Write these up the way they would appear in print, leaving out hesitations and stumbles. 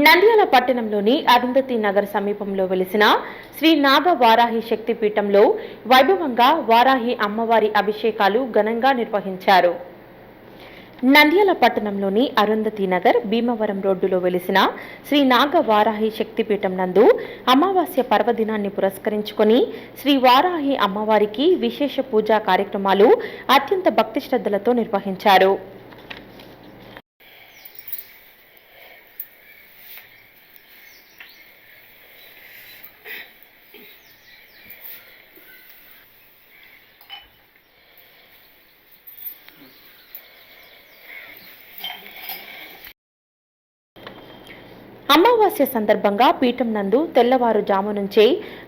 నంద్యాల పట్టణంలోని అరుంధతి నగర్ సమీపంలో వెలిసిన శ్రీ నాగ వారాహి శక్తి పీఠంలో వైభవంగా వారాహి అమ్మవారి అభిషేకాలు ఘనంగా నిర్వహించారు. నంద్యాల పట్టణంలోని అరుంధతి నగర్ భీమవరం రోడ్డులో వెలిసిన శ్రీ నాగ వారాహి శక్తిపీఠం నందు అమావాస్య పర్వదినాన్ని పురస్కరించుకొని శ్రీ వారాహి అమ్మవారికి విశేష పూజా కార్యక్రమాలు అత్యంత భక్తి శ్రద్ధలతో నిర్వహించారు. అమావాస్య సందర్భంగా పీఠం నందు తెల్లవారుజాము నుంచే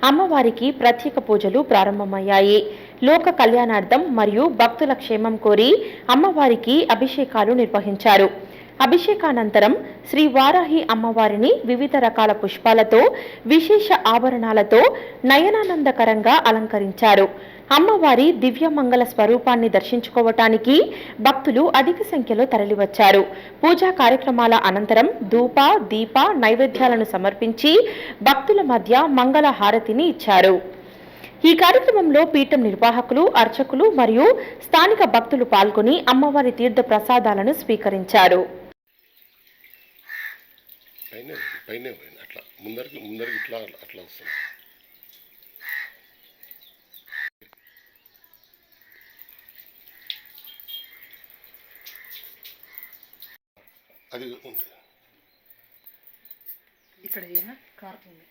అమ్మవారికి ప్రత్యేక పూజలు ప్రారంభమయ్యాయి. లోక కళ్యాణార్థం మరియు భక్తుల క్షేమం కోరి అమ్మవారికి అభిషేకాలు నిర్వహించారు. అభిషేకానంతరం శ్రీ వారాహి అమ్మవారిని వివిధ రకాల పుష్పాలతో విశేష ఆభరణాలతో నయనానందకరంగా అలంకరించారు. అమ్మవారి దివ్యమంగళ స్వరూపాన్ని దర్శించుకోవటానికి భక్తులు అధిక సంఖ్యలో తరలివచ్చారు. పూజా కార్యక్రమాల అనంతరం ధూప దీప నైవేద్యాలను సమర్పించి భక్తుల మధ్య మంగళ హారతిని ఇచ్చారు. ఈ కార్యక్రమంలో పీఠం నిర్వాహకులు, అర్చకులు మరియు స్థానిక భక్తులు పాల్గొని అమ్మవారి తీర్థ ప్రసాదాలను స్వీకరించారు. అది ఉంది ఇక్కడ కార్ ఉంది.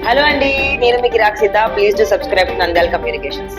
హలో అండి, నేను మీకు Rakshitha. Please to subscribe Nandyal communications.